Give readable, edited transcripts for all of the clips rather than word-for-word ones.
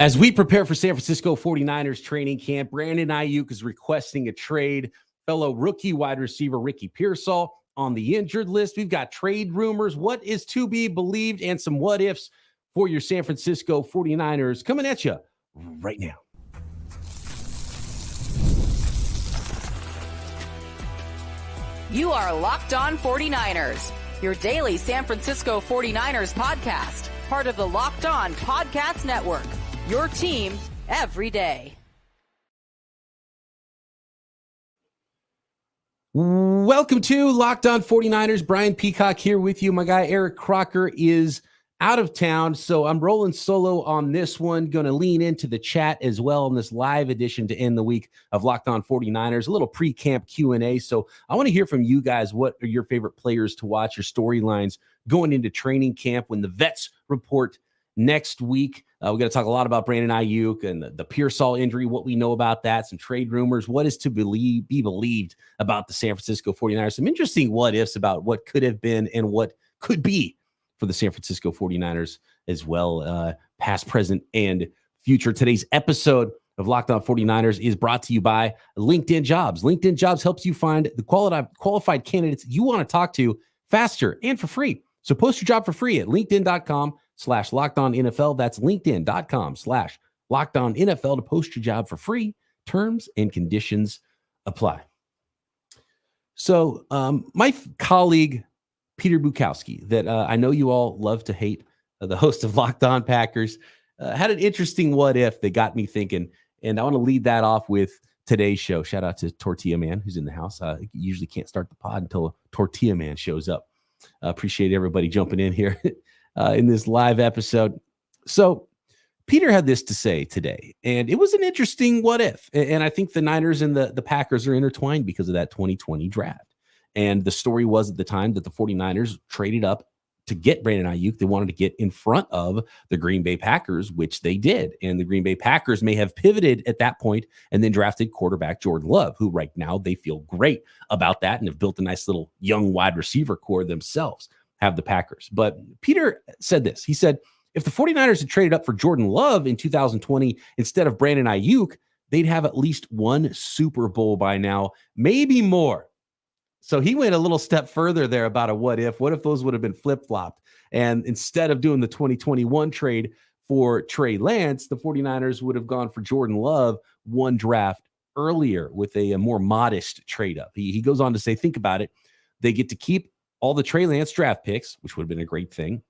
As we prepare for San Francisco 49ers training camp, Brandon Aiyuk is requesting a trade. Fellow rookie wide receiver Ricky Pearsall on the injured list. We've got trade rumors, what is to be believed, and some what-ifs for your San Francisco 49ers coming at you right now. You are Locked On 49ers, your daily San Francisco 49ers podcast, part of the Locked On Podcast Network. Your team every day. Welcome to Locked On 49ers. Brian Peacock here with you. My guy Eric Crocker is out of town, so I'm rolling solo on this one. Going to lean into the chat as well in this live edition to end the week of Locked On 49ers. A little pre-camp Q&A. So I want to hear from you guys. What are your favorite players to watch, your storylines going into training camp when the vets report next week? We're going to talk a lot about Brandon Aiyuk and the Pearsall injury, what we know about that, some trade rumors, what is to be believed about the San Francisco 49ers, some interesting what-ifs about what could have been and what could be for the San Francisco 49ers as well, past, present, and future. Today's episode of Locked On 49ers is brought to you by LinkedIn Jobs. LinkedIn Jobs helps you find the qualified candidates you want to talk to faster and for free. So post your job for free at linkedin.com/LockedOnNFL. That's linkedin.com/LockedOnNFL to post your job for free. Terms and conditions apply. So my colleague, Peter Bukowski, that I know you all love to hate, the host of Locked On Packers, had an interesting what if that got me thinking. And I want to lead that off with today's show. Shout out to Tortilla Man, who's in the house. Usually can't start the pod until Tortilla Man shows up. Appreciate everybody jumping in here in this live episode. So Peter had this to say today, and it was an interesting what if. And I think the Niners and the Packers are intertwined because of that 2020 draft. And the story was at the time that the 49ers traded up to get Brandon Aiyuk. They wanted to get in front of the Green Bay Packers, which they did. And the Green Bay Packers may have pivoted at that point and then drafted quarterback Jordan Love, who right now they feel great about that and have built a nice little young wide receiver core themselves, have the Packers. But Peter said this. He said, if the 49ers had traded up for Jordan Love in 2020 instead of Brandon Aiyuk, they'd have at least one Super Bowl by now, maybe more. So he went a little step further there about a what if. What if those would have been flip-flopped? And instead of doing the 2021 trade for Trey Lance, the 49ers would have gone for Jordan Love one draft earlier with a more modest trade up. He goes on to say, think about it. They get to keep all the Trey Lance draft picks, which would have been a great thing,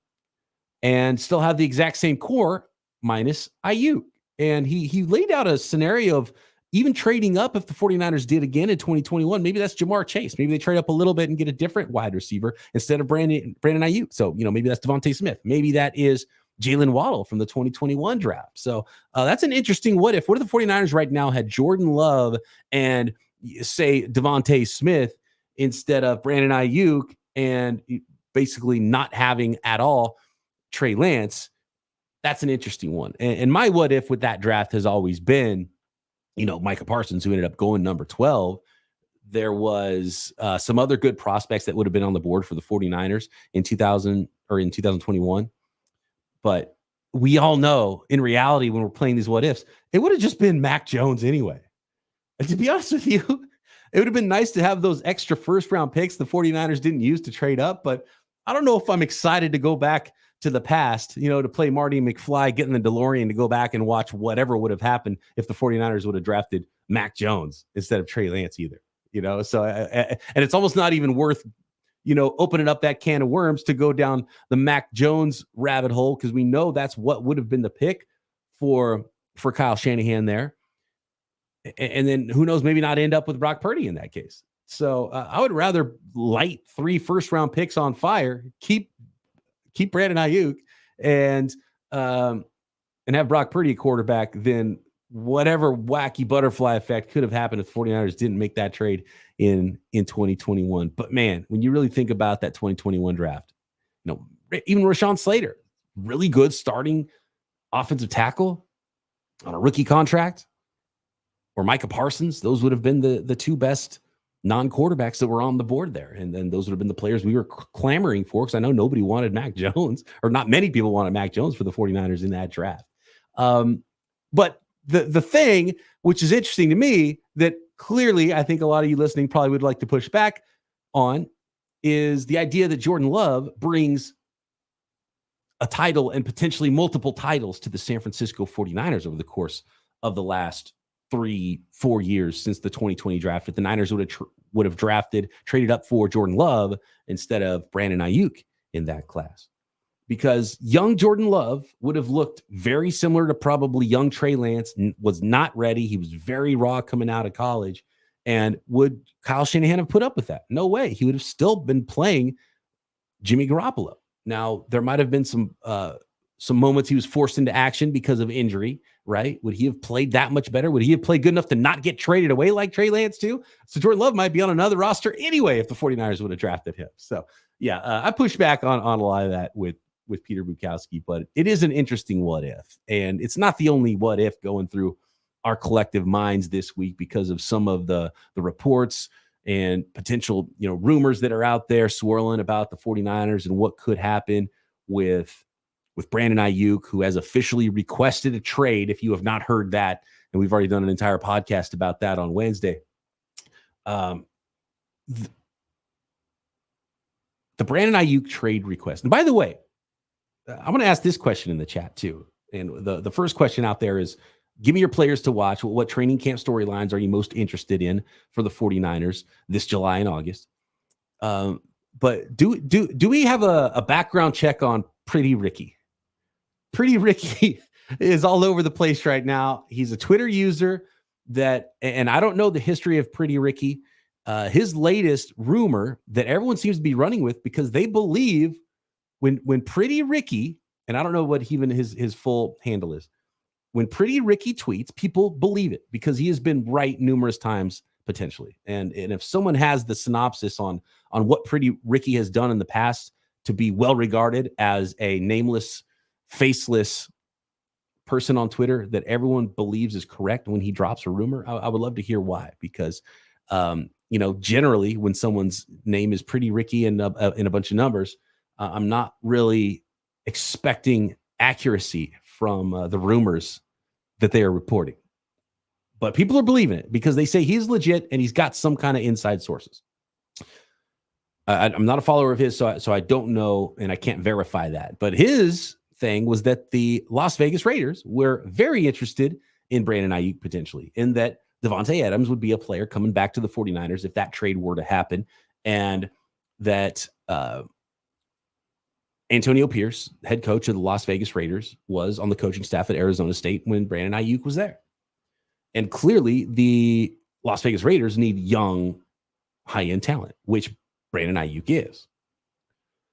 and still have the exact same core minus Aiyuk. And he laid out a scenario of even trading up if the 49ers did again in 2021. Maybe that's Jamar Chase. Maybe they trade up a little bit and get a different wide receiver instead of Brandon Aiyuk. So, maybe that's Devontae Smith. Maybe that is Jalen Waddle from the 2021 draft. So that's an interesting what if. What if the 49ers right now had Jordan Love and, say, Devontae Smith instead of Brandon Aiyuk and basically not having at all Trey Lance? That's an interesting one. And my what if with that draft has always been, Micah Parsons, who ended up going number 12. There was some other good prospects that would have been on the board for the 49ers in 2021. But we all know in reality, when we're playing these what ifs, it would have just been Mac Jones anyway. And to be honest with you, it would have been nice to have those extra first round picks the 49ers didn't use to trade up. But I don't know if I'm excited to go back to the past, to play Marty McFly, get in the DeLorean to go back and watch whatever would have happened if the 49ers would have drafted Mac Jones instead of Trey Lance either, So, and it's almost not even worth, opening up that can of worms to go down the Mac Jones rabbit hole, because we know that's what would have been the pick for Kyle Shanahan there. And then who knows, maybe not end up with Brock Purdy in that case. So I would rather light 3 first-round picks on fire, keep Brandon Aiyuk and have Brock Purdy a quarterback than whatever wacky butterfly effect could have happened if the 49ers didn't make that trade in 2021. But man, when you really think about that 2021 draft, even Rashawn Slater, really good starting offensive tackle on a rookie contract, or Micah Parsons, those would have been the two best non-quarterbacks that were on the board there. And then those would have been the players we were clamoring for, because I know nobody wanted Mac Jones, or not many people wanted Mac Jones for the 49ers in that draft. But the thing, which is interesting to me, that clearly I think a lot of you listening probably would like to push back on, is the idea that Jordan Love brings a title and potentially multiple titles to the San Francisco 49ers over the course of the last 3-4 years since the 2020 draft. If the Niners would have traded up for Jordan Love instead of Brandon Aiyuk in that class. Because young Jordan Love would have looked very similar to probably young Trey Lance, was not ready. He was very raw coming out of college. And would Kyle Shanahan have put up with that? No way. He would have still been playing Jimmy Garoppolo. Now, there might have been some moments he was forced into action because of injury, right? Would he have played that much better? Would he have played good enough to not get traded away like Trey Lance too? So Jordan Love might be on another roster anyway if the 49ers would have drafted him. So yeah, I push back on a lot of that with Peter Bukowski, but it is an interesting what if. And it's not the only what if going through our collective minds this week because of some of the reports and potential, rumors that are out there swirling about the 49ers and what could happen with Brandon Aiyuk, who has officially requested a trade. If you have not heard that, and we've already done an entire podcast about that on Wednesday. The Brandon Aiyuk trade request. And by the way, I'm going to ask this question in the chat too. And the first question out there is, give me your players to watch. What training camp storylines are you most interested in for the 49ers this July and August? But do we have a background check on Pretty Ricky? Pretty Ricky is all over the place right now. He's a Twitter user and I don't know the history of Pretty Ricky. His latest rumor that everyone seems to be running with, because they believe when Pretty Ricky, and I don't know what even his full handle is, when Pretty Ricky tweets, people believe it because he has been right numerous times potentially. And if someone has the synopsis on what Pretty Ricky has done in the past to be well regarded as a nameless, faceless person on Twitter that everyone believes is correct when he drops a rumor, I would love to hear why. Because generally when someone's name is Pretty Ricky and in a bunch of numbers, I'm not really expecting accuracy from the rumors that they are reporting. But people are believing it because they say he's legit and he's got some kind of inside sources. I'm not a follower of his, so I don't know, and I can't verify that. But his thing was that the Las Vegas Raiders were very interested in Brandon Aiyuk potentially, in that Davante Adams would be a player coming back to the 49ers if that trade were to happen, and that Antonio Pierce, head coach of the Las Vegas Raiders, was on the coaching staff at Arizona State when Brandon Aiyuk was there. And clearly the Las Vegas Raiders need young, high-end talent, which Brandon Aiyuk is.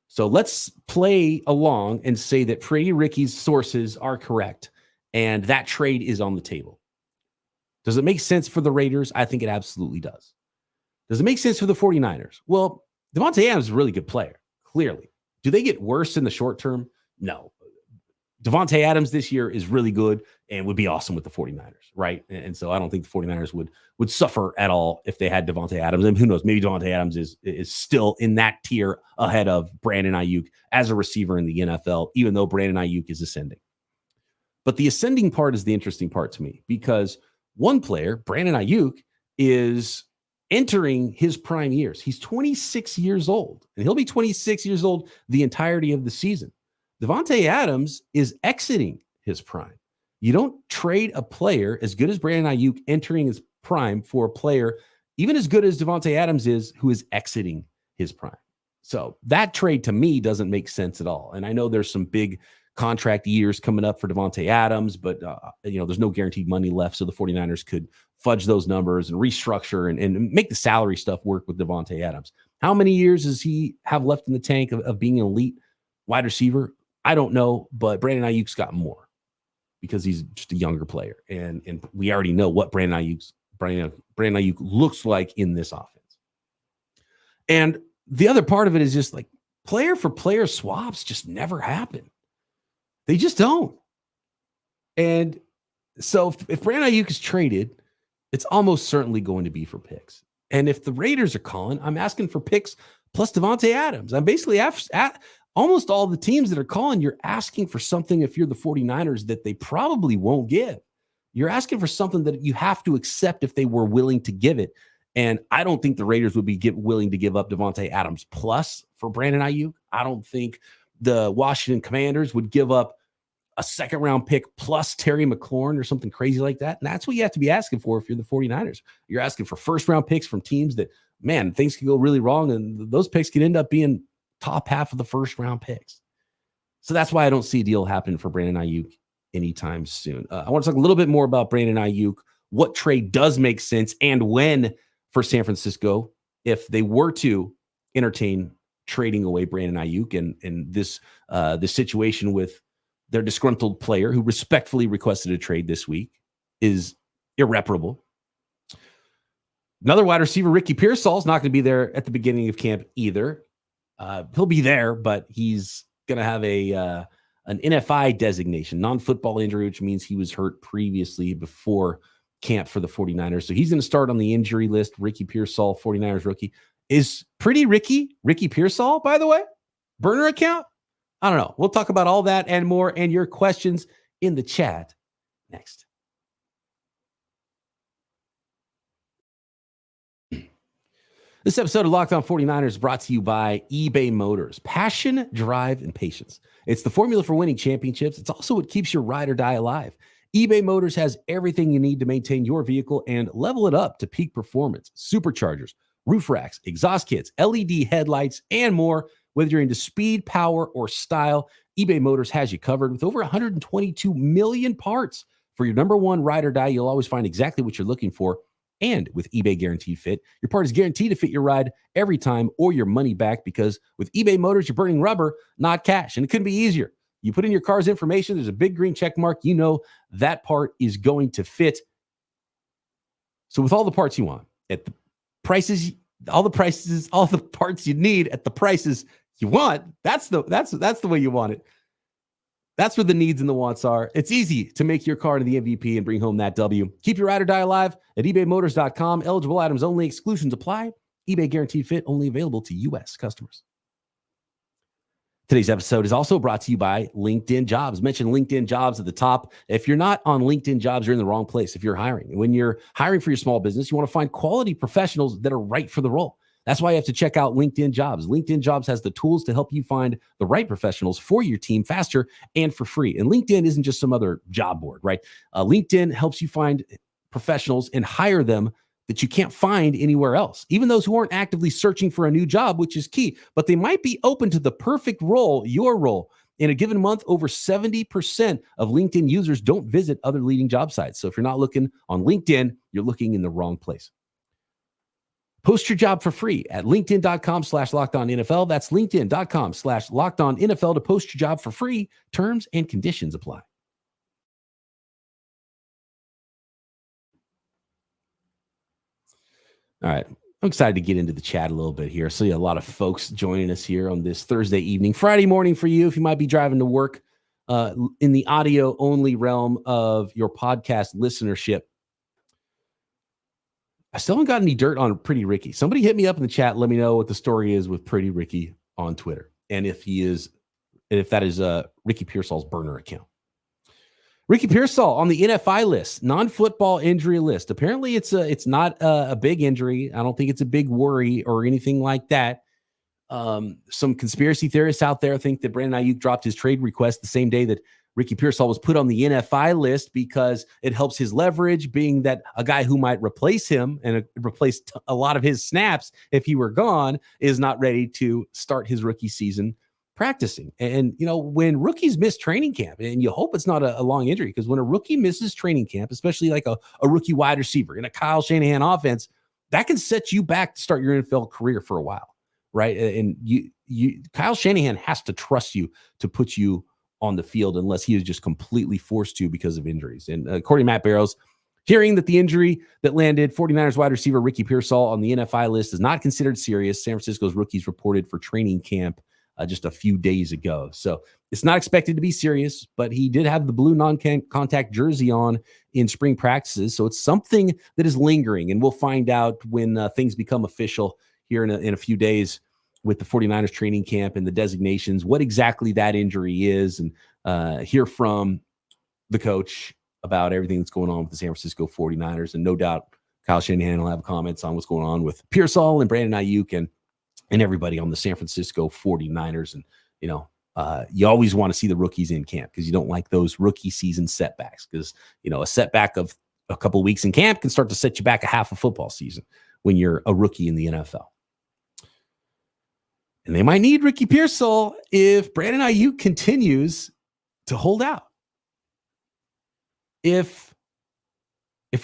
So let's play along and say that Pretty Ricky's sources are correct and that trade is on the table. Does it make sense for the Raiders? I think it absolutely does. Does it make sense for the 49ers? Well, Davante Adams is a really good player, clearly. Do they get worse in the short term? No. Davante Adams this year is really good and would be awesome with the 49ers, right? And so I don't think the 49ers would suffer at all if they had Davante Adams. And who knows, maybe Davante Adams is still in that tier ahead of Brandon Aiyuk as a receiver in the NFL, even though Brandon Aiyuk is ascending. But the ascending part is the interesting part to me, because one player, Brandon Aiyuk, is entering his prime years. He's 26 years old, and he'll be 26 years old the entirety of the season. Davante Adams is exiting his prime. You don't trade a player as good as Brandon Aiyuk entering his prime for a player even as good as Davante Adams is, who is exiting his prime. So that trade to me doesn't make sense at all. And I know there's some big contract years coming up for Davante Adams, but there's no guaranteed money left, so the 49ers could fudge those numbers and restructure and make the salary stuff work with Davante Adams. How many years does he have left in the tank of being an elite wide receiver? I don't know, but Brandon Aiyuk's got more because he's just a younger player, and we already know what Brandon Aiyuk looks like in this offense. And the other part of it is just like player for player swaps just never happen. They just don't. And so if Brandon Aiyuk is traded, it's almost certainly going to be for picks. And if the Raiders are calling, I'm asking for picks plus Davante Adams. I'm basically at almost all the teams that are calling, you're asking for something if you're the 49ers that they probably won't give. You're asking for something that you have to accept if they were willing to give it. And I don't think the Raiders would be willing to give up Devontae Adams plus for Brandon Aiyuk. I don't think the Washington Commanders would give up a second-round pick plus Terry McLaurin or something crazy like that. And that's what you have to be asking for if you're the 49ers. You're asking for first-round picks from teams that, man, things can go really wrong, and those picks could end up being top half of the first-round picks. So that's why I don't see a deal happening for Brandon Aiyuk anytime soon. I want to talk a little bit more about Brandon Aiyuk, what trade does make sense, and when for San Francisco, if they were to entertain trading away Brandon Aiyuk and this situation with their disgruntled player who respectfully requested a trade this week is irreparable. Another wide receiver, Ricky Pearsall, is not going to be there at the beginning of camp either. He'll be there, but he's going to have an NFI designation, non-football injury, which means he was hurt previously before camp for the 49ers. So he's going to start on the injury list. Ricky Pearsall, 49ers rookie. Is Pretty Ricky Pearsall, by the way? Burner account? I don't know. We'll talk about all that and more and your questions in the chat next. This episode of Locked On 49ers is brought to you by eBay Motors. Passion, drive, and patience. It's the formula for winning championships. It's also what keeps your ride or die alive. eBay Motors has everything you need to maintain your vehicle and level it up to peak performance. Superchargers, roof racks, exhaust kits, LED headlights, and more. Whether you're into speed, power, or style, eBay Motors has you covered with over 122 million parts. For your number one ride or die, you'll always find exactly what you're looking for. And with eBay Guaranteed Fit, your part is guaranteed to fit your ride every time or your money back, because with eBay Motors, you're burning rubber, not cash. And it couldn't be easier. You put in your car's information, there's a big green check mark. You know that part is going to fit. So with all the parts you want, at the prices, all the parts you need at the prices you want, that's the way you want it. That's where the needs and the wants are. It's easy to make your car to the MVP and bring home that W. Keep your ride or die alive at ebaymotors.com. Eligible items only. Exclusions apply. eBay Guaranteed Fit only available to U.S. customers. Today's episode is also brought to you by LinkedIn Jobs. Mention LinkedIn Jobs at the top. If you're not on LinkedIn Jobs, you're in the wrong place. If you're hiring, when you're hiring for your small business, you want to find quality professionals that are right for the role. That's why you have to check out LinkedIn Jobs. LinkedIn Jobs has the tools to help you find the right professionals for your team faster and for free. And LinkedIn isn't just some other job board, right? LinkedIn helps you find professionals and hire them that you can't find anywhere else, even those who aren't actively searching for a new job, which is key, but they might be open to the perfect role, your role. In a given month, over 70% of LinkedIn users don't visit other leading job sites. So if you're not looking on LinkedIn, you're looking in the wrong place. Post your job for free at linkedin.com/lockedonnfl. That's linkedin.com/lockedonnfl to post your job for free. Terms and conditions apply. All right. I'm excited to get into the chat a little bit here. So, yeah, a lot of folks joining us here on this Thursday evening, Friday morning for you, if you might be driving to work in the audio only realm of your podcast listenership. I still haven't got any dirt on Pretty Ricky. Somebody hit me up in the chat. Let me know what the story is with Pretty Ricky on Twitter. And if that is Ricky Pearsall's burner account. Ricky Pearsall on the NFI list, non-football injury list. Apparently it's not a big injury. I don't think it's a big worry or anything like that. Some conspiracy theorists out there think that Brandon Aiyuk dropped his trade request the same day that Ricky Pearsall was put on the NFI list because it helps his leverage, being that a guy who might replace him and replace a lot of his snaps if he were gone is not ready to start his rookie season practicing. And, you know, when rookies miss training camp, and you hope it's not a long injury, because when a rookie misses training camp, especially like a rookie wide receiver in a Kyle Shanahan offense, that can set you back to start your NFL career for a while, right? And Kyle Shanahan has to trust you to put you on the field unless he is just completely forced to because of injuries. And according to Matt Barrows, hearing that the injury that landed 49ers wide receiver Ricky Pearsall on the NFI list is not considered serious. San Francisco's rookies reported for training camp just a few days ago. So it's not expected to be serious, but he did have the blue non-contact jersey on in spring practices. So it's something that is lingering, and we'll find out when things become official here in a few days with the 49ers training camp and the designations, what exactly that injury is, and hear from the coach about everything that's going on with the San Francisco 49ers. And no doubt Kyle Shanahan will have comments on what's going on with Pearsall and Brandon Aiyuk and everybody on the San Francisco 49ers. And, you always want to see the rookies in camp because you don't like those rookie season setbacks because, a setback of a couple of weeks in camp can start to set you back a half a football season when you're a rookie in the NFL. And they might need Ricky Pearsall if Brandon Aiyuk continues to hold out. If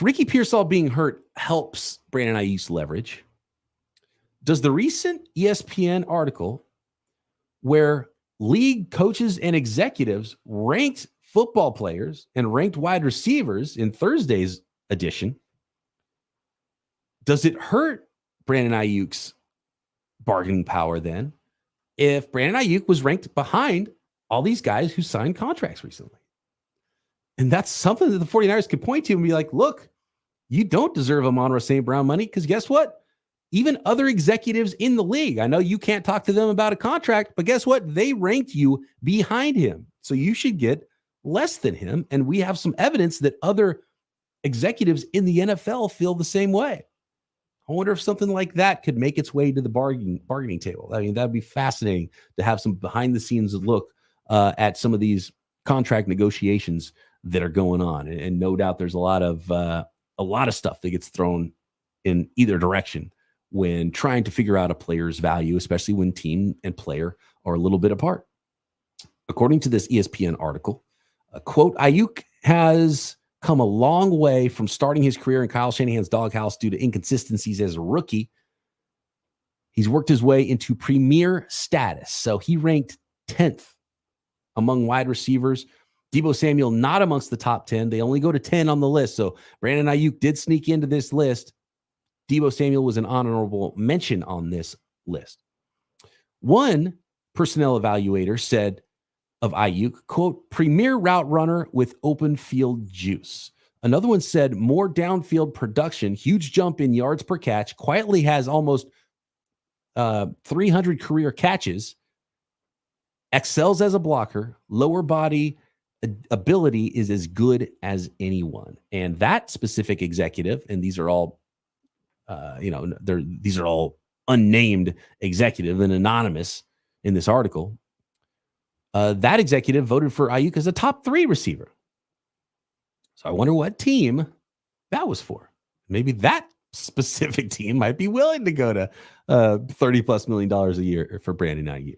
Ricky Pearsall being hurt helps Brandon Aiyuk's leverage, does the recent ESPN article where league coaches and executives ranked football players and ranked wide receivers in Thursday's edition, does it hurt Brandon Aiyuk's bargaining power then if Brandon Aiyuk was ranked behind all these guys who signed contracts recently? And that's something that the 49ers could point to and be like, look, you don't deserve Amon-Ra St. Brown money because guess what? Even other executives in the league, I know you can't talk to them about a contract, but guess what? They ranked you behind him. So you should get less than him. And we have some evidence that other executives in the NFL feel the same way. I wonder if something like that could make its way to the bargaining table. I mean, that'd be fascinating to have some behind the scenes look at some of these contract negotiations that are going on. And no doubt there's a lot of stuff that gets thrown in either direction when trying to figure out a player's value, especially when team and player are a little bit apart. According to this ESPN article, quote, Aiyuk has come a long way from starting his career in Kyle Shanahan's doghouse due to inconsistencies as a rookie. He's worked his way into premier status. So he ranked 10th among wide receivers. Deebo Samuel not amongst the top 10. They only go to 10 on the list. So Brandon Aiyuk did sneak into this list. Deebo Samuel was an honorable mention on this list. One personnel evaluator said of Aiyuk, quote, premier route runner with open field juice. Another one said more downfield production, huge jump in yards per catch, quietly has almost 300 career catches, excels as a blocker, lower body ability is as good as anyone. And that specific executive, and these are all, these are all unnamed executive and anonymous in this article. That executive voted for Aiyuk as a top 3 receiver. So I wonder what team that was for. Maybe that specific team might be willing to go to $30+ million a year for Brandon Aiyuk.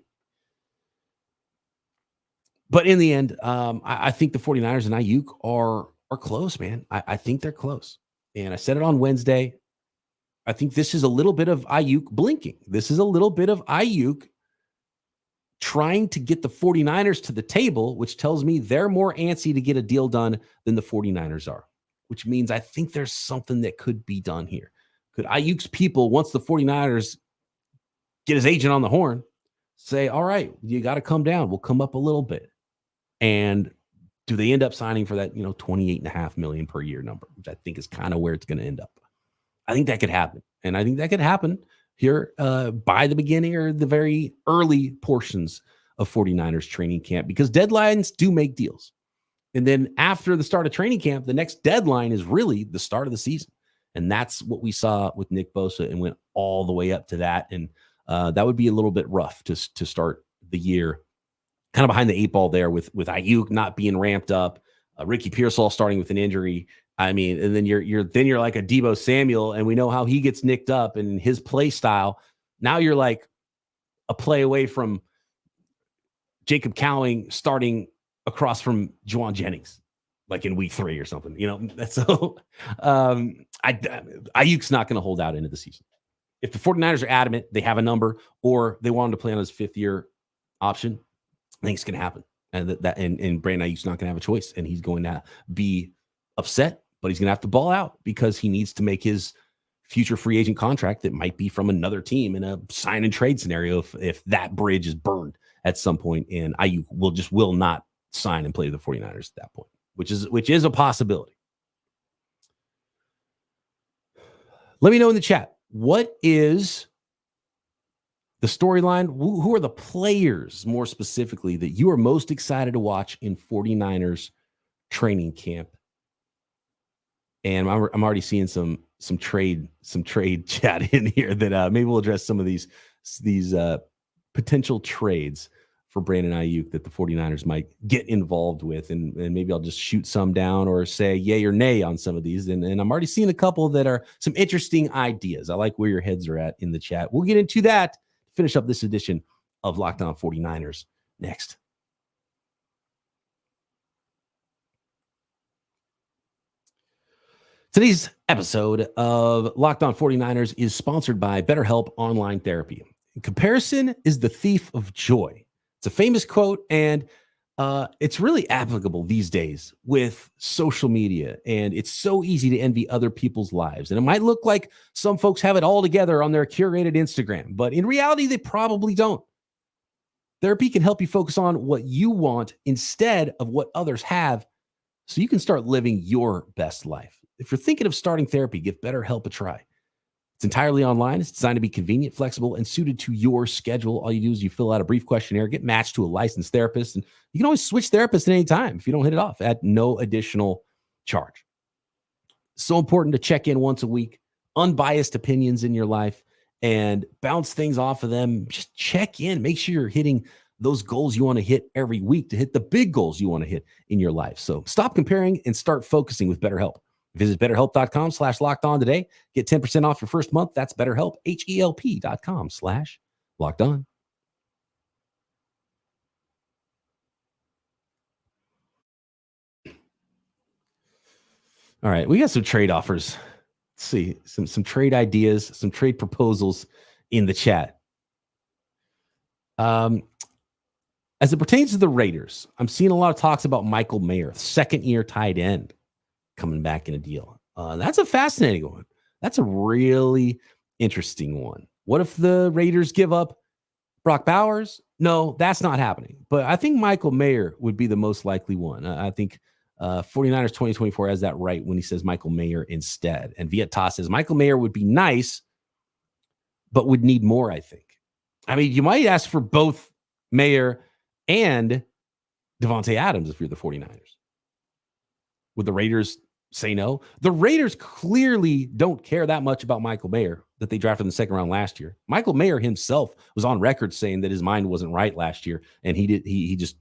But in the end, I think the 49ers and Aiyuk are close, man. I think they're close. And I said it on Wednesday. I think this is a little bit of Aiyuk blinking. This is a little bit of Aiyuk trying to get the 49ers to the table, which tells me they're more antsy to get a deal done than the 49ers are, which means I think there's something that could be done here. Could Aiyuk's people, once the 49ers get his agent on the horn, say, all right, you got to come down. We'll come up a little bit. And do they end up signing for that, $28.5 million per year number, which I think is kind of where it's going to end up. I think that could happen. And I think that could happen here by the beginning or the very early portions of 49ers training camp, because deadlines do make deals. And then after the start of training camp, the next deadline is really the start of the season. And that's what we saw with Nick Bosa and went all the way up to that. And that would be a little bit rough to start the year kind of behind the 8 ball there with Aiyuk not being ramped up, Ricky Pearsall starting with an injury. I mean, and then you're like a Deebo Samuel, and we know how he gets nicked up and his play style. Now you're like a play away from Jacob Cowing starting across from Juwan Jennings, like in week 3 or something. So Aiyuk's not going to hold out into the season. If the 49ers are adamant, they have a number, or they want him to play on his 5th year option, I think it's going to happen. And Brandon Aiyuk's not going to have a choice, and he's going to be upset, but he's going to have to ball out because he needs to make his future free agent contract that might be from another team in a sign and trade scenario if that bridge is burned at some point, and Aiyuk will not sign and play the 49ers at that point, which is a possibility. Let me know in the chat, what is the storyline? Who are the players, more specifically, that you are most excited to watch in 49ers training camp And I'm already seeing some trade chat in here that maybe we'll address some of these potential trades for Brandon Aiyuk that the 49ers might get involved with. And maybe I'll just shoot some down or say yay or nay on some of these. And I'm already seeing a couple that are some interesting ideas. I like where your heads are at in the chat. We'll get into that to finish up this edition of Locked On 49ers next. Today's episode of Locked On 49ers is sponsored by BetterHelp Online Therapy. Comparison is the thief of joy. It's a famous quote, and it's really applicable these days with social media, and it's so easy to envy other people's lives. And it might look like some folks have it all together on their curated Instagram, but in reality, they probably don't. Therapy can help you focus on what you want instead of what others have, so you can start living your best life. If you're thinking of starting therapy, give BetterHelp a try. It's entirely online. It's designed to be convenient, flexible, and suited to your schedule. All you do is you fill out a brief questionnaire, get matched to a licensed therapist, and you can always switch therapists at any time if you don't hit it off at no additional charge. So important to check in once a week, unbiased opinions in your life, and bounce things off of them. Just check in. Make sure you're hitting those goals you want to hit every week to hit the big goals you want to hit in your life. So stop comparing and start focusing with BetterHelp. Visit BetterHelp.com/lockedon today. Get 10% off your first month. That's BetterHelp, HELP.com/lockedon. All right, we got some trade offers. Let's see, some trade ideas, some trade proposals in the chat. As it pertains to the Raiders, I'm seeing a lot of talks about Michael Mayer, second-year tight end, coming back in a deal. That's a fascinating one. That's a really interesting one. What if the Raiders give up Brock Bowers? No, that's not happening. But I think Michael Mayer would be the most likely one. I think 49ers 2024 has that right when he says Michael Mayer instead. And Vieta says Michael Mayer would be nice, but would need more, I think. I mean, you might ask for both Mayer and Devontae Adams if you're the 49ers. Would the Raiders say no? The Raiders clearly don't care that much about Michael Mayer that they drafted in the second round last year. Michael Mayer himself was on record saying that his mind wasn't right last year, and he just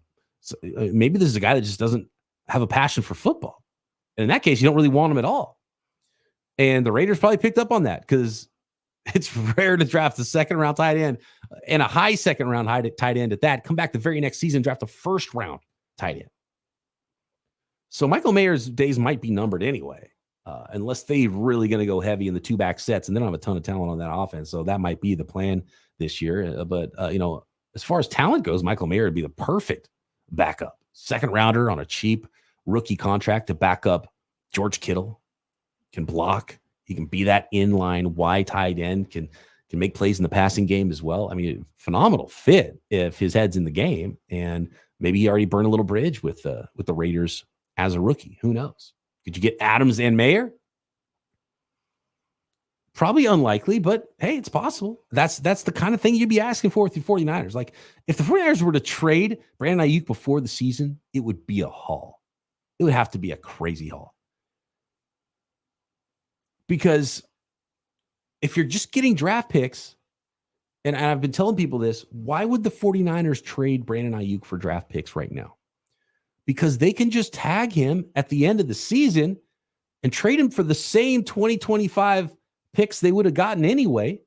maybe this is a guy that just doesn't have a passion for football. And in that case, you don't really want him at all. And the Raiders probably picked up on that because it's rare to draft a second round tight end and a high second round tight end at that. Come back the very next season, draft a first round tight end. So Michael Mayer's days might be numbered anyway, unless they're really going to go heavy in the two back sets, and they don't have a ton of talent on that offense. So that might be the plan this year. But as far as talent goes, Michael Mayer would be the perfect backup. Second rounder on a cheap rookie contract to back up George Kittle. Can block. He can be that inline wide tight end. Can make plays in the passing game as well. I mean, phenomenal fit if his head's in the game, and maybe he already burned a little bridge with the Raiders as a rookie. Who knows? Could you get Adams and Mayer? Probably unlikely, but hey, it's possible. That's the kind of thing you'd be asking for with the 49ers. Like, if the 49ers were to trade Brandon Aiyuk before the season, it would be a haul. It would have to be a crazy haul. Because if you're just getting draft picks, and I've been telling people this, why would the 49ers trade Brandon Aiyuk for draft picks right now? Because they can just tag him at the end of the season and trade him for the same 2025 picks they would have gotten anyway,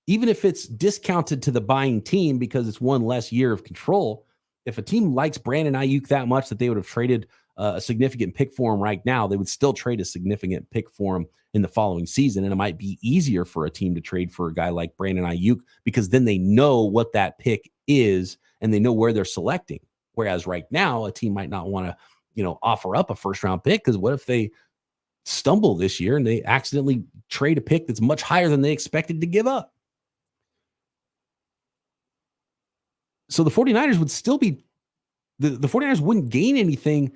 even if it's discounted to the buying team because it's one less year of control. If a team likes Brandon Aiyuk that much that they would have traded a significant pick for him right now, they would still trade a significant pick for him in the following season. And it might be easier for a team to trade for a guy like Brandon Aiyuk because then they know what that pick is and they know where they're selecting. Whereas right now, a team might not want to, offer up a first round pick because what if they stumble this year and they accidentally trade a pick that's much higher than they expected to give up? So the 49ers would still be, the 49ers wouldn't gain anything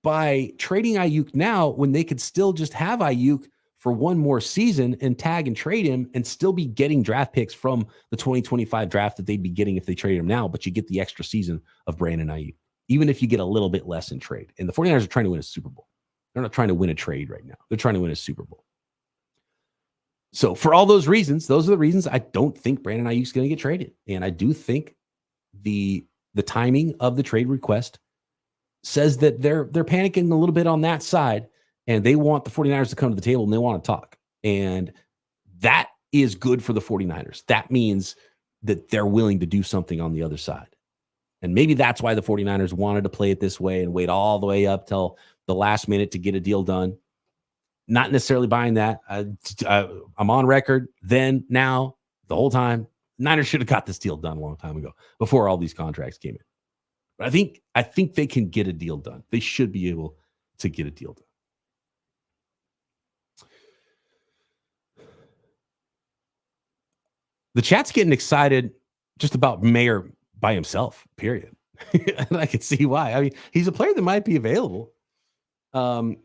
by trading Aiyuk now when they could still just have Aiyuk for one more season and tag and trade him and still be getting draft picks from the 2025 draft that they'd be getting if they traded him now, but you get the extra season of Brandon Aiyuk, even if you get a little bit less in trade. And the 49ers are trying to win a Super Bowl. They're not trying to win a trade right now. They're trying to win a Super Bowl. So for all those reasons, those are the reasons I don't think Brandon Aiyuk's going to get traded. And I do think the timing of the trade request says that they're panicking a little bit on that side, and they want the 49ers to come to the table and they want to talk. And that is good for the 49ers. That means that they're willing to do something on the other side. And maybe that's why the 49ers wanted to play it this way and wait all the way up till the last minute to get a deal done. Not necessarily buying that. I'm on record then, now, the whole time. Niners should have got this deal done a long time ago before all these contracts came in. But I think they can get a deal done. They should be able to get a deal done. The chat's getting excited just about Mayer by himself, period. And I can see why. I mean, he's a player that might be available. New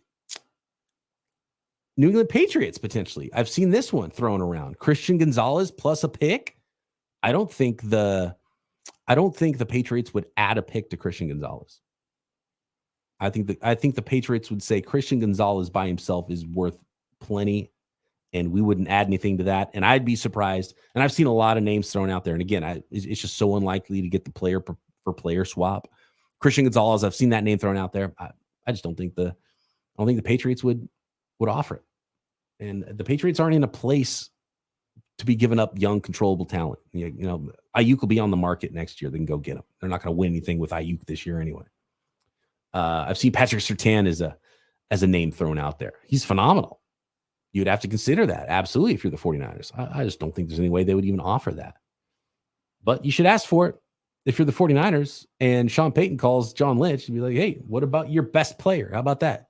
England Patriots, potentially. I've seen this one thrown around. Christian Gonzalez plus a pick. I don't think the Patriots would add a pick to Christian Gonzalez. I think the Patriots would say Christian Gonzalez by himself is worth plenty, and we wouldn't add anything to that. And I'd be surprised. And I've seen a lot of names thrown out there. And again, it's just so unlikely to get the player for player swap. Christian Gonzalez, I've seen that name thrown out there. I just don't think the Patriots would offer it. And the Patriots aren't in a place to be giving up young, controllable talent. You know, Aiyuk will be on the market next year. They can go get him. They're not going to win anything with Aiyuk this year anyway. I've seen Patrick Surtain as a name thrown out there. He's phenomenal. You'd have to consider that. Absolutely. If you're the 49ers, I just don't think there's any way they would even offer that, but you should ask for it. If you're the 49ers and Sean Payton calls John Lynch and be like, hey, what about your best player? How about that?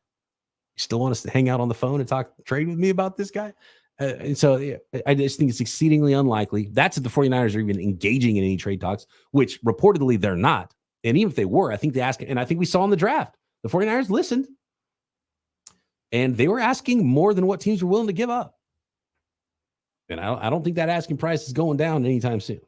You still want us to hang out on the phone and trade with me about this guy? And so yeah, I just think it's exceedingly unlikely. That's if the 49ers are even engaging in any trade talks, which reportedly they're not. And even if they were, I think they asked, and I think we saw in the draft, the 49ers listened. And they were asking more than what teams were willing to give up. And I don't think that asking price is going down anytime soon.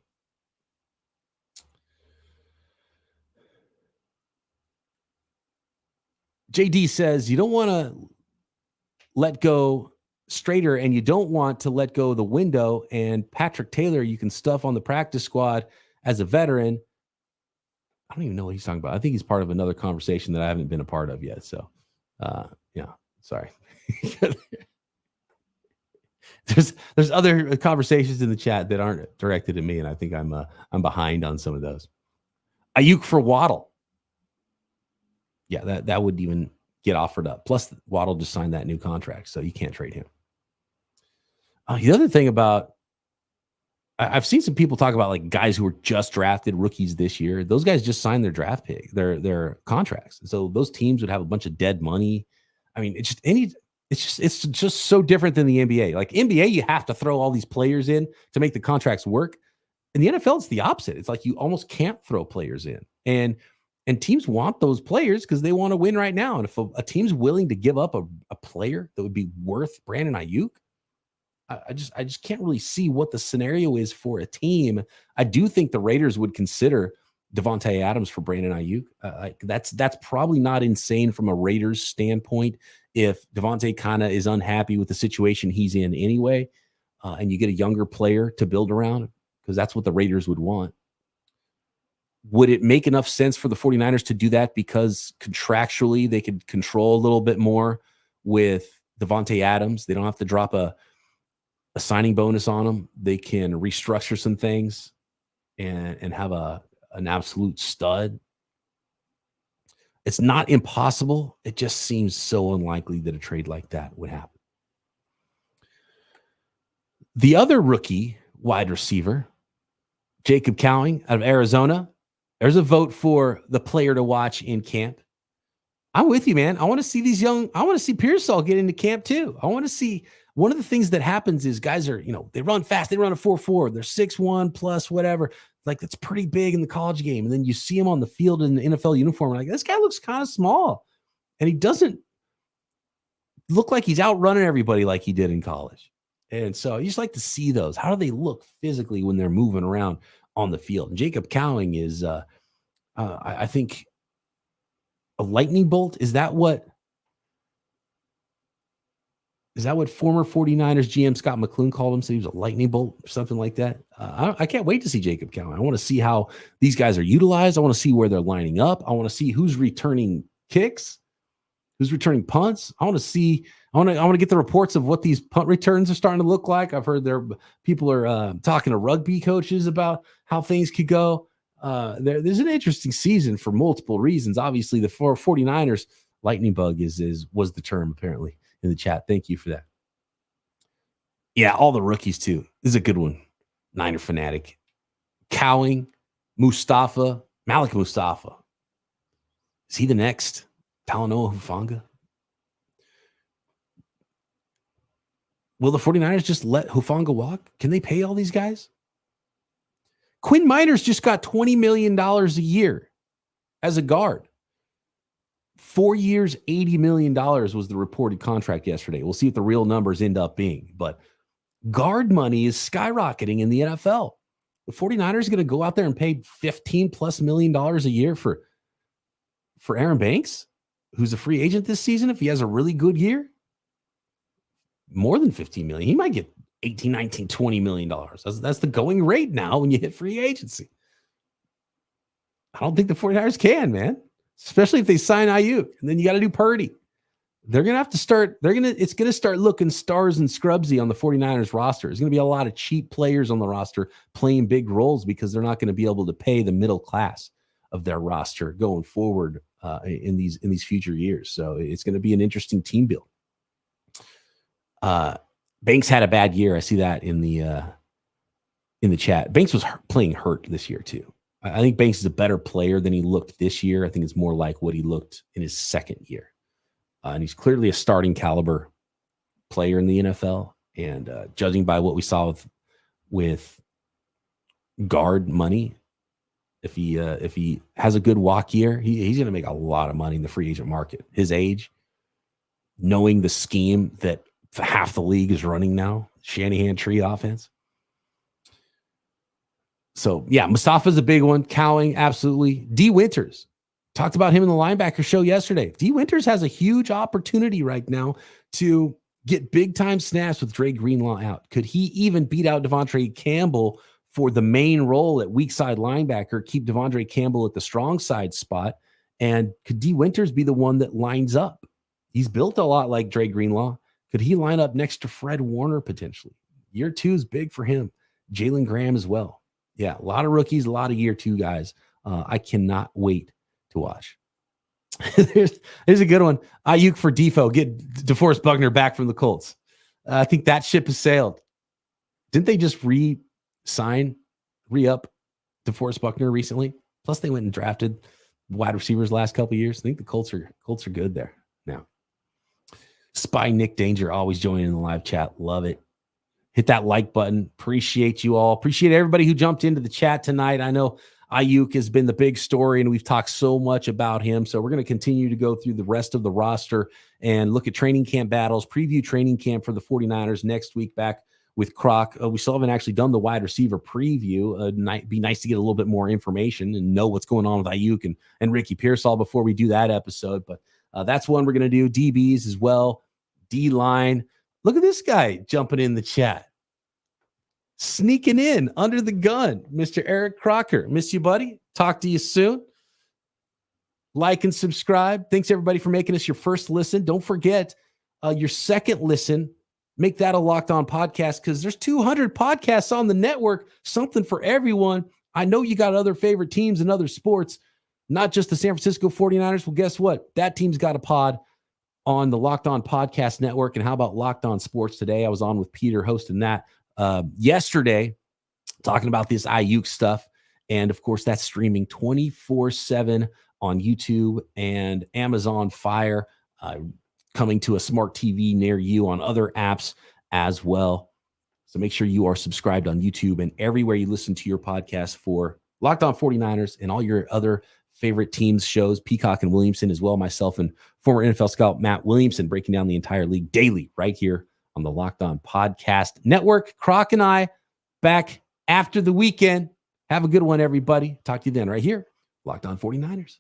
JD says, you don't want to let go Strader, and you don't want to let go the window. And Patrick Taylor, you can stuff on the practice squad as a veteran. I don't even know what he's talking about. I think he's part of another conversation that I haven't been a part of yet. So, yeah. Sorry. There's other conversations in the chat that aren't directed at me, and I think I'm behind on some of those. Aiyuk for Waddle. Yeah, that would even get offered up. Plus, Waddle just signed that new contract, so you can't trade him. The other thing about I've seen some people talk about like guys who were just drafted, rookies this year. Those guys just signed their draft pick, their contracts. So those teams would have a bunch of dead money. I mean, it's just so different than the NBA. Like NBA, you have to throw all these players in to make the contracts work. In the NFL, it's the opposite. It's like you almost can't throw players in. And teams want those players because they want to win right now. And if a team's willing to give up a player that would be worth Brandon Aiyuk, I just can't really see what the scenario is for a team. I do think the Raiders would consider Devontae Adams for Brandon Aiyuk. That's probably not insane from a Raiders standpoint. If Devontae kind of is unhappy with the situation he's in anyway, and you get a younger player to build around, because that's what the Raiders would want. Would it make enough sense for the 49ers to do that because contractually they could control a little bit more with Devontae Adams? They don't have to drop a signing bonus on him. They can restructure some things and have an absolute stud. It's not impossible. It just seems so unlikely that a trade like that would happen. The other rookie wide receiver, Jacob Cowing out of Arizona. There's a vote for the player to watch in camp. I'm with you, man. I want to see I want to see Pearsall get into camp too. I want to see. One of the things that happens is guys are, they run fast. They run a 4.4. They're 6'1" plus whatever. Like that's pretty big in the college game. And then you see him on the field in the NFL uniform. Like this guy looks kind of small, and he doesn't look like he's outrunning everybody like he did in college. And so you just like to see those. How do they look physically when they're moving around on the field? And Jacob Cowing is, I think, a lightning bolt. Is that what Is that what former 49ers GM Scott McCloughan called him? So he was a lightning bolt or something like that. I can't wait to see Jacob Cowan. I want to see how these guys are utilized. I want to see where they're lining up. I want to see who's returning kicks, who's returning punts. I want to get the reports of what these punt returns are starting to look like. I've heard people are talking to rugby coaches about how things could go. There's an interesting season for multiple reasons. Obviously, the 49ers lightning bug was the term apparently in the chat. Thank you for that. Yeah, all the rookies too. This is a good one. Niner fanatic. Cowing, Malik Mustafa. Is he the next Talanoa Hufanga? Will the 49ers just let Hufanga walk? Can they pay all these guys? Quinn Miners just got $20 million a year as a guard. 4 years, $80 million was the reported contract yesterday. We'll see what the real numbers end up being. But guard money is skyrocketing in the NFL. The 49ers are going to go out there and pay $15+ million a year for Aaron Banks, who's a free agent this season. If he has a really good year, more than $15 million. He might get $18, $19, $20 million. That's the going rate now when you hit free agency. I don't think the 49ers can, man. Especially if they sign Aiyuk, and then you got to do Purdy. They're going to have to start. It's going to start looking stars and scrubsy on the 49ers roster. There's going to be a lot of cheap players on the roster playing big roles because they're not going to be able to pay the middle class of their roster going forward in these future years. So it's going to be an interesting team build. Banks had a bad year. I see that in the chat. Banks was playing hurt this year too. I think Banks is a better player than he looked this year. I think it's more like what he looked in his second year. And he's clearly a starting caliber player in the NFL. And judging by what we saw with guard money, if he has a good walk year, he's going to make a lot of money in the free agent market. His age, knowing the scheme that half the league is running now, Shanahan tree offense. So, yeah, Mustafa's a big one. Cowing, absolutely. D. Winters. Talked about him in the linebacker show yesterday. D. Winters has a huge opportunity right now to get big-time snaps with Dre Greenlaw out. Could he even beat out Devontae Campbell for the main role at weak side linebacker, keep Devontae Campbell at the strong side spot? And could D. Winters be the one that lines up? He's built a lot like Dre Greenlaw. Could he line up next to Fred Warner potentially? Year 2 is big for him. Jalen Graham as well. Yeah, a lot of rookies, a lot of year 2 guys. I cannot wait to watch. There's a good one. Aiyuk for Defo. Get DeForest Buckner back from the Colts. I think that ship has sailed. Didn't they just re-up DeForest Buckner recently? Plus, they went and drafted wide receivers last couple of years. I think the Colts are good there now. Spy Nick Danger always joining in the live chat. Love it. Hit that like button. Appreciate you all. Appreciate everybody who jumped into the chat tonight. I know Aiyuk has been the big story, and we've talked so much about him. So we're going to continue to go through the rest of the roster and look at training camp battles, preview training camp for the 49ers next week back with Croc. We still haven't actually done the wide receiver preview. Be nice to get a little bit more information and know what's going on with Aiyuk and Ricky Pearsall before we do that episode. But that's one we're going to do. DBs as well. D-line. Look at this guy jumping in the chat. Sneaking in under the gun. Mr. Eric Crocker. Miss you, buddy. Talk to you soon. Like and subscribe. Thanks, everybody, for making us your first listen. Don't forget your second listen. Make that a Locked On podcast because there's 200 podcasts on the network. Something for everyone. I know you got other favorite teams and other sports, not just the San Francisco 49ers. Well, guess what? That team's got a pod on the Locked On Podcast Network. And how about Locked On Sports today? I was on with Peter hosting that yesterday, talking about this Aiyuk stuff. And of course, that's streaming 24/7 on YouTube and Amazon Fire, coming to a smart TV near you on other apps as well. So make sure you are subscribed on YouTube and everywhere you listen to your podcast for Locked On 49ers and all your other favorite teams shows, Peacock and Williamson as well. Myself and former NFL scout Matt Williamson breaking down the entire league daily right here on the Locked On Podcast Network. Croc and I back after the weekend. Have a good one, everybody. Talk to you then right here, Locked On 49ers.